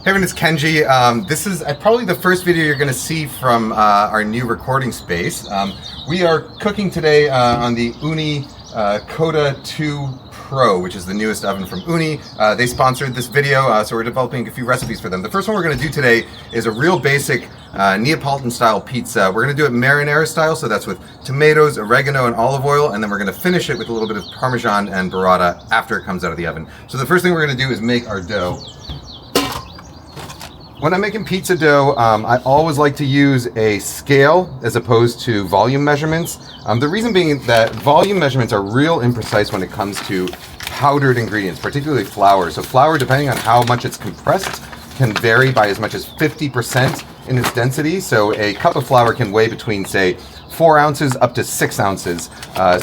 Hey everyone, it's Kenji. This is probably the first video you're going to see from our new recording space. We are cooking today on the Uni Coda 2 Pro, which is the newest oven from Uni. They sponsored this video, so we're developing a few recipes for them. The first one we're going to do today is a real basic Neapolitan style pizza. We're going to do it Marinara style, so that's with tomatoes, oregano, and olive oil, and then we're going to finish it with a little bit of Parmesan and Burrata after it comes out of the oven. So the first thing we're going to do is make our dough. When I'm making pizza dough, I always like to use a scale as opposed to volume measurements. The reason being that volume measurements are real imprecise when it comes to powdered ingredients, particularly flour. So flour, depending on how much it's compressed, can vary by as much as 50% in its density. So a cup of flour can weigh between, say, 4 ounces up to 6 ounces.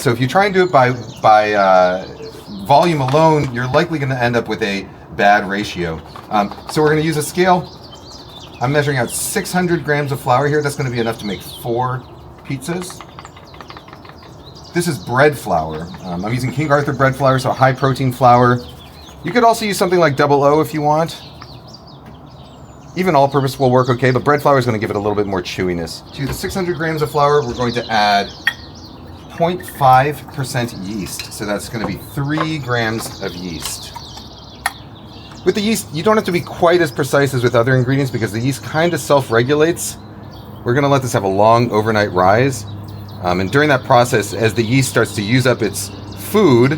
So if you try and do it by volume alone, you're likely going to end up with a bad ratio. So we're going to use a scale. I'm measuring out 600 grams of flour here. That's going to be enough to make 4 pizzas. This is bread flour. I'm using King Arthur bread flour, so high protein flour. You could also use something like 00 if you want. Even all-purpose will work okay, but bread flour is going to give it a little bit more chewiness. To the 600 grams of flour, we're going to add 0.5% yeast. So that's going to be 3 grams of yeast. With the yeast, you don't have to be quite as precise as with other ingredients because the yeast kind of self-regulates. We're going to let this have a long overnight rise. And during that process, as the yeast starts to use up its food,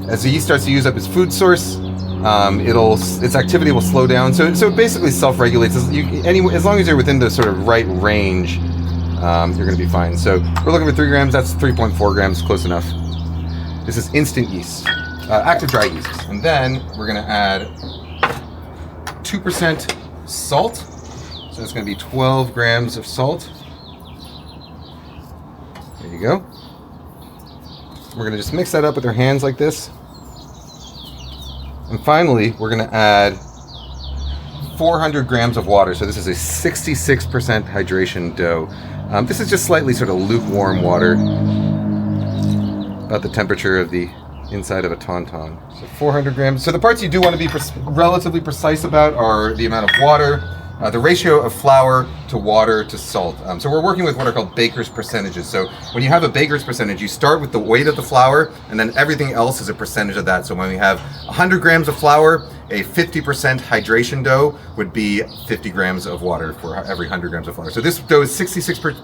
as the yeast starts to use up its food source, its activity will slow down. So it basically self-regulates. As long as you're within the sort of right range, you're going to be fine. So we're looking for 3 grams. That's 3.4 grams, close enough. This is instant yeast. Active dry yeast. And then we're going to add 2% salt. So it's going to be 12 grams of salt. There you go. We're going to just mix that up with our hands like this. And finally, we're going to add 400 grams of water. So this is a 66% hydration dough. This is just slightly sort of lukewarm water, about the temperature of the inside of a tauntaun. So 400 grams. So the parts you do want to be relatively precise about are the amount of water, the ratio of flour to water to salt. So we're working with what are called baker's percentages. So when you have a baker's percentage, you start with the weight of the flour, and then everything else is a percentage of that. So when we have 100 grams of flour, a 50% hydration dough would be 50 grams of water for every 100 grams of flour. So this dough is 66%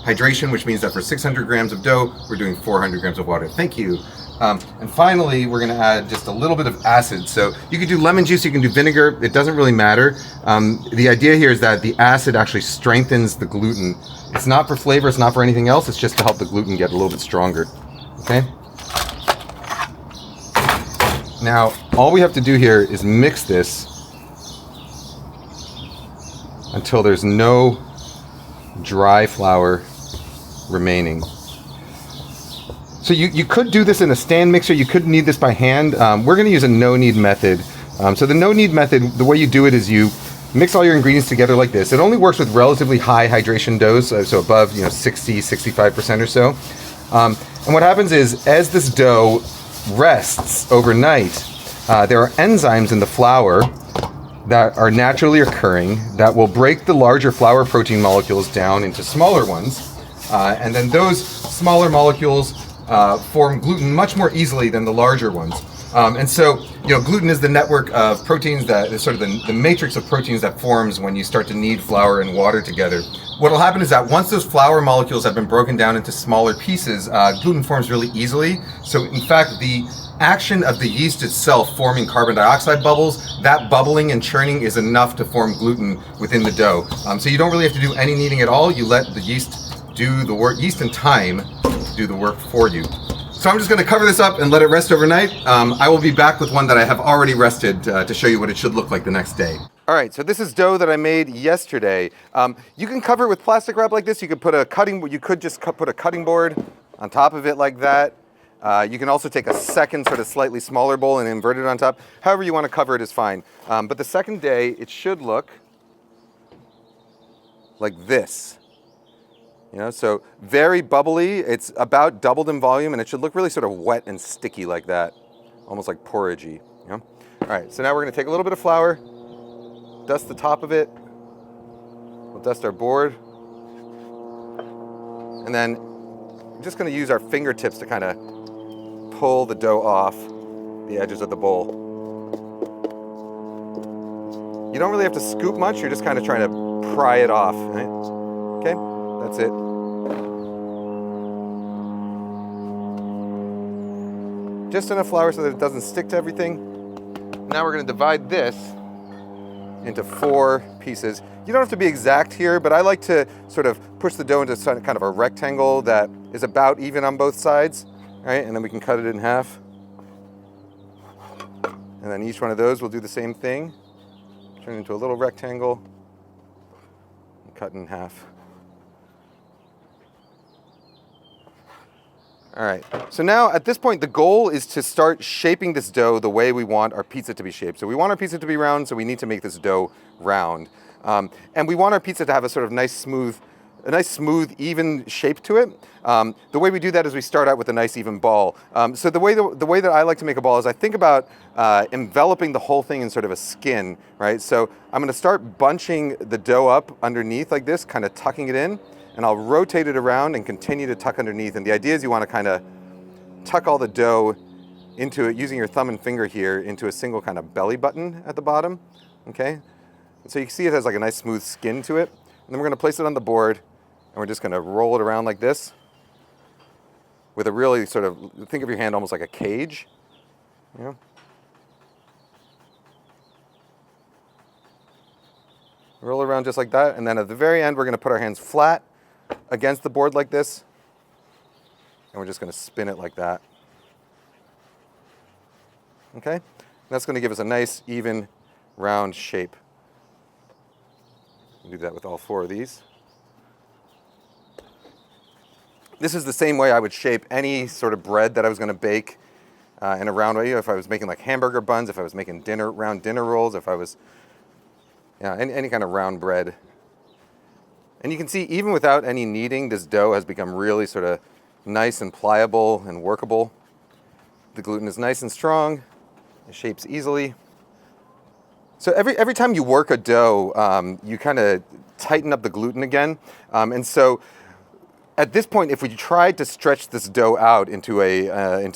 hydration, which means that for 600 grams of dough, we're doing 400 grams of water. Thank you. And finally, we're going to add just a little bit of acid. So you can do lemon juice, you can do vinegar. It doesn't really matter. The idea here is that the acid actually strengthens the gluten. It's not for flavor, it's not for anything else. It's just to help the gluten get a little bit stronger. Okay? Now, all we have to do here is mix this until there's no dry flour remaining. So you could do this in a stand mixer, you could knead this by hand. We're going to use a no-knead method. So the no-knead method, the way you do it is you mix all your ingredients together like this. It only works with relatively high hydration doughs, so above 60, 65% or so. And what happens is, as this dough rests overnight, there are enzymes in the flour that are naturally occurring that will break the larger flour protein molecules down into smaller ones. And then those smaller molecules form gluten much more easily than the larger ones. And so, gluten is the network of proteins that is sort of the matrix of proteins that forms when you start to knead flour and water together. What will happen is that once those flour molecules have been broken down into smaller pieces, gluten forms really easily. So in fact, the action of the yeast itself forming carbon dioxide bubbles, that bubbling and churning is enough to form gluten within the dough. So you don't really have to do any kneading at all. You let the yeast do the work, yeast and time do the work for you. So I'm just going to cover this up and let it rest overnight. I will be back with one that I have already rested to show you what it should look like the next day. All right, so this is dough that I made yesterday. You can cover it with plastic wrap like this. You could put a put a cutting board on top of it like that. You can also take a second sort of slightly smaller bowl and invert it on top. However you want to cover it is fine. But the second day, it should look like this. So very bubbly. It's about doubled in volume, and it should look really sort of wet and sticky like that, almost like porridgey. All right, so now we're gonna take a little bit of flour, dust the top of it. We'll dust our board. And then we're just gonna use our fingertips to kind of pull the dough off the edges of the bowl. You don't really have to scoop much, you're just kind of trying to pry it off, right? Okay, that's it. Just enough flour so that it doesn't stick to everything. Now we're gonna divide this into 4 pieces. You don't have to be exact here, but I like to sort of push the dough into kind of a rectangle that is about even on both sides, right? And then we can cut it in half. And then each one of those will do the same thing. Turn it into a little rectangle and cut in half. All right, so now at this point, the goal is to start shaping this dough the way we want our pizza to be shaped. So we want our pizza to be round, so we need to make this dough round. And we want our pizza to have a sort of nice, smooth, even shape to it. The way we do that is we start out with a nice, even ball. So the way that I like to make a ball is I think about enveloping the whole thing in sort of a skin, right? So I'm gonna start bunching the dough up underneath like this, kind of tucking it in. And I'll rotate it around and continue to tuck underneath. And the idea is you want to kind of tuck all the dough into it, using your thumb and finger here, into a single kind of belly button at the bottom, okay? And so you can see it has like a nice smooth skin to it. And then we're going to place it on the board, and we're just going to roll it around like this with a really sort of, think of your hand almost like a cage, you know? Roll it around just like that, and then at the very end, we're going to put our hands flat against the board like this, and we're just going to spin it like that. Okay? And that's going to give us a nice, even, round shape. We'll do that with all 4 of these. This is the same way I would shape any sort of bread that I was going to bake in a round way. If I was making like hamburger buns, if I was making round dinner rolls, if I was, any kind of round bread. And you can see, even without any kneading, this dough has become really sort of nice and pliable and workable. The gluten is nice and strong. It shapes easily. So every time you work a dough, you kind of tighten up the gluten again. And so at this point, if we tried to stretch this dough out into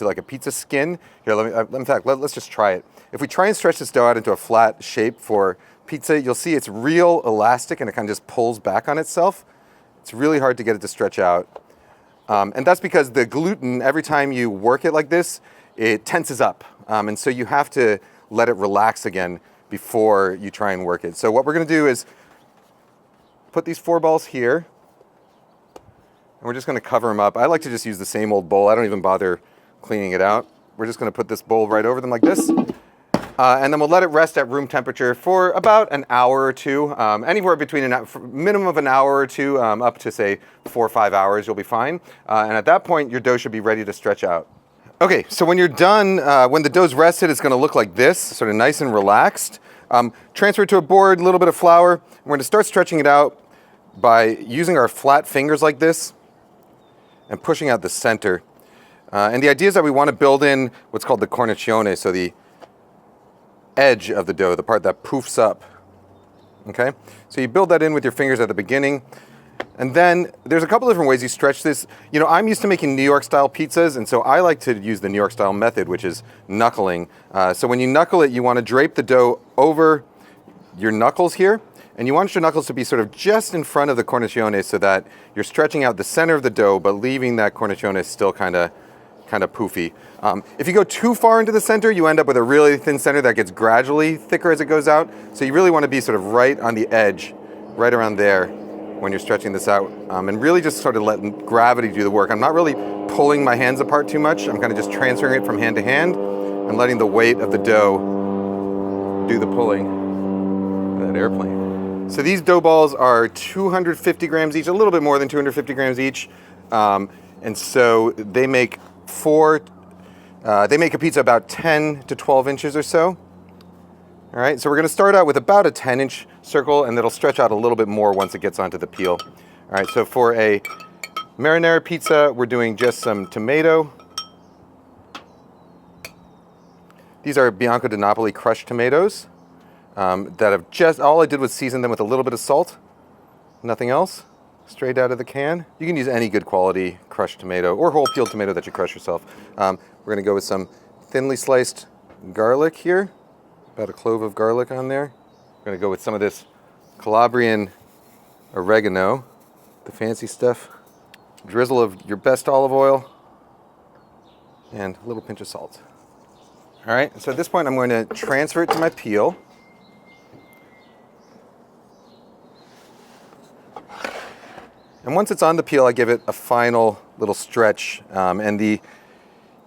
like a pizza skin, here, in fact, let's just try it. If we try and stretch this dough out into a flat shape for pizza, you'll see it's real elastic and it kind of just pulls back on itself. It's really hard to get it to stretch out. And that's because the gluten, every time you work it like this, it tenses up. And so you have to let it relax again before you try and work it. So what we're going to do is put these 4 balls here, and we're just going to cover them up. I like to just use the same old bowl. I don't even bother cleaning it out. We're just going to put this bowl right over them like this. And then we'll let it rest at room temperature for about an hour or 2, anywhere between a minimum of an hour or 2, up to say 4 or 5 hours, you'll be fine. And at that point, your dough should be ready to stretch out. Okay, so when you're done, when the dough's rested, it's gonna look like this, sort of nice and relaxed. Transfer it to a board, a little bit of flour. We're gonna start stretching it out by using our flat fingers like this and pushing out the center. And the idea is that we wanna build in what's called the cornicione, so the edge of the dough, the part that poofs up, okay? So you build that in with your fingers at the beginning, and then there's a couple different ways you stretch this. You know, I'm used to making New York style pizzas, and so I like to use the New York style method, which is knuckling. So when you knuckle it, you want to drape the dough over your knuckles here, and you want your knuckles to be sort of just in front of the cornicione so that you're stretching out the center of the dough, but leaving that cornicione still kind of poofy. If you go too far into the center, you end up with a really thin center that gets gradually thicker as it goes out. So you really want to be sort of right on the edge, right around there when you're stretching this out. And really just sort of letting gravity do the work. I'm not really pulling my hands apart too much. I'm kind of just transferring it from hand to hand and letting the weight of the dough do the pulling of that airplane. So these dough balls are 250 grams each, a little bit more than 250 grams each. And so they make a pizza about 10 to 12 inches or so. All right, so we're gonna start out with about a 10-inch circle, and it'll stretch out a little bit more once it gets onto the peel. All right, so for a marinara pizza, we're doing just some tomato, These are Bianco di Napoli crushed tomatoes that have just, all I did was season them with a little bit of salt, nothing else, straight out of the can. You can use any good quality crushed tomato or whole peeled tomato that you crush yourself. We're gonna go with some thinly sliced garlic here, about a clove of garlic on there. We're gonna go with some of this Calabrian oregano, the fancy stuff, drizzle of your best olive oil, and a little pinch of salt. All right, so at this point I'm going to transfer it to my peel. And once it's on the peel, I give it a final little stretch. And the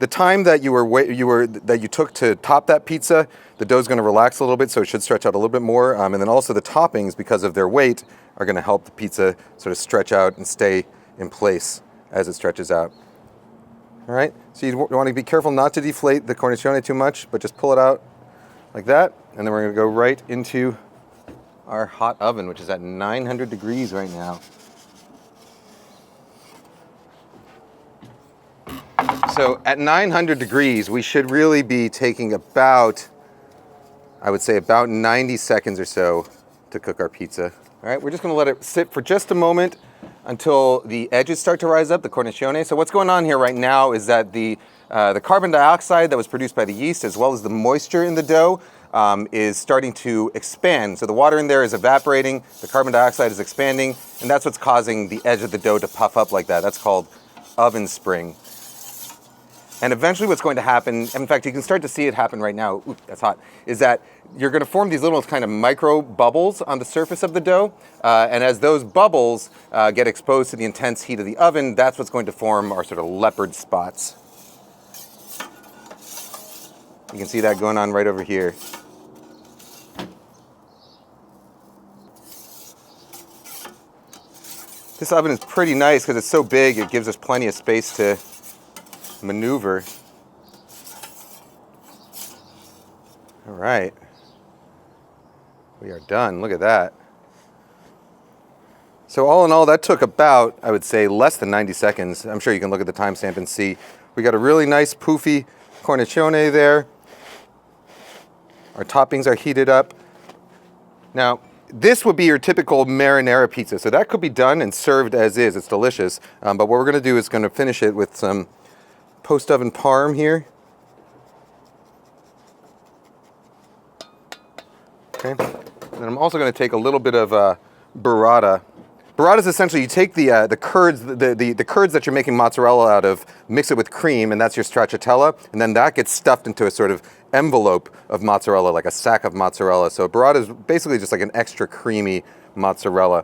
time that you took to top that pizza, the dough's going to relax a little bit, so it should stretch out a little bit more. And then also the toppings, because of their weight, are going to help the pizza sort of stretch out and stay in place as it stretches out. All right, so you want to be careful not to deflate the cornicione too much, but just pull it out like that. And then we're going to go right into our hot oven, which is at 900 degrees right now. So at 900 degrees, we should really be taking about, I would say about 90 seconds or so to cook our pizza. All right, we're just gonna let it sit for just a moment until the edges start to rise up, the cornicione. So what's going on here right now is that the carbon dioxide that was produced by the yeast, as well as the moisture in the dough, is starting to expand. So the water in there is evaporating, the carbon dioxide is expanding, and that's what's causing the edge of the dough to puff up like that. That's called oven spring. And eventually what's going to happen, in fact, you can start to see it happen right now, ooh, that's hot, is that you're going to form these little kind of micro bubbles on the surface of the dough. And as those bubbles get exposed to the intense heat of the oven, that's what's going to form our sort of leopard spots. You can see that going on right over here. This oven is pretty nice because it's so big, it gives us plenty of space to maneuver. All right, we are done. Look at that. So all in all, that took about, I would say, less than 90 seconds. I'm sure you can look at the timestamp and see. We got a really nice poofy cornicione there. Our toppings are heated up. Now, this would be your typical marinara pizza. So that could be done and served as is. It's delicious. But what we're gonna do is gonna finish it with some Post-Oven-Parm here. Okay, and then I'm also going to take a little bit of burrata. Burrata is essentially you take the curds, the curds that you're making mozzarella out of, mix it with cream, and that's your stracciatella, and then that gets stuffed into a sort of envelope of mozzarella, like a sack of mozzarella. So burrata is basically just like an extra creamy mozzarella.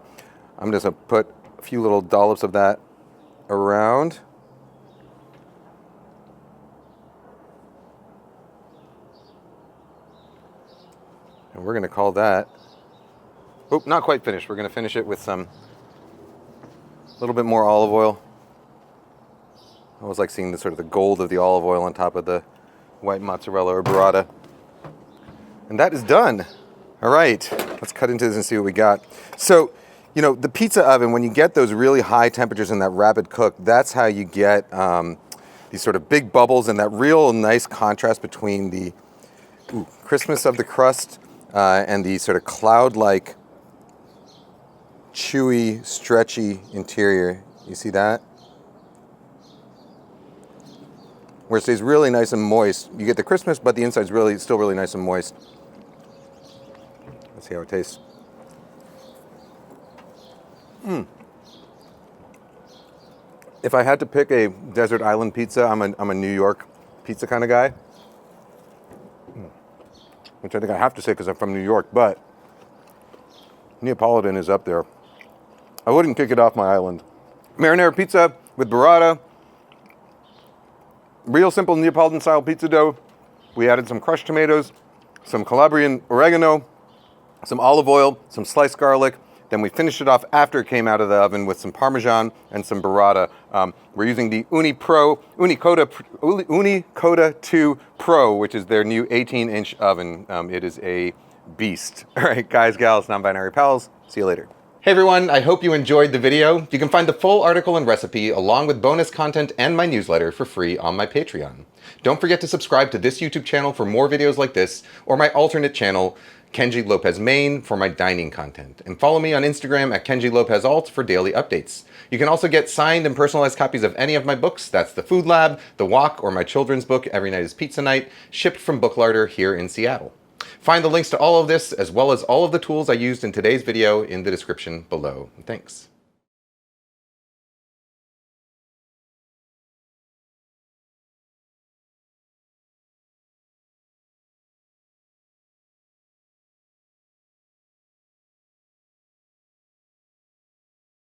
I'm just going to put a few little dollops of that around. And we're going to call that, oh, not quite finished. We're going to finish it with some, a little bit more olive oil. I always like seeing the sort of the gold of the olive oil on top of the white mozzarella or burrata. And that is done. All right, let's cut into this and see what we got. So, you know, the pizza oven, when you get those really high temperatures in that rapid cook, that's how you get these sort of big bubbles and that real nice contrast between the crispness of the crust and the sort of cloud-like, chewy, stretchy interior. You see that? Where it stays really nice and moist. You get the crispness, but the inside's really still really nice and moist. Let's see how it tastes. If I had to pick a desert island pizza, I'm a New York pizza kind of guy. Which I think I have to say because I'm from New York, but Neapolitan is up there. I wouldn't kick it off my island. Marinara pizza with burrata. Real simple Neapolitan style pizza dough. We added some crushed tomatoes, some Calabrian oregano, some olive oil, some sliced garlic. Then we finished it off after it came out of the oven with some Parmesan and some burrata. We're using the Unicoda 2 Pro, which is their new 18-inch oven. It is a beast. All right, guys, gals, non-binary pals, see you later. Hey everyone, I hope you enjoyed the video. You can find the full article and recipe along with bonus content and my newsletter for free on my Patreon. Don't forget to subscribe to this YouTube channel for more videos like this, or my alternate channel, Kenji Lopez Main, for my dining content. And follow me on Instagram at Kenji Lopez-Alt for daily updates. You can also get signed and personalized copies of any of my books. That's The Food Lab, The Walk, or my children's book, Every Night is Pizza Night, shipped from Book Larder here in Seattle. Find the links to all of this, as well as all of the tools I used in today's video, in the description below. Thanks.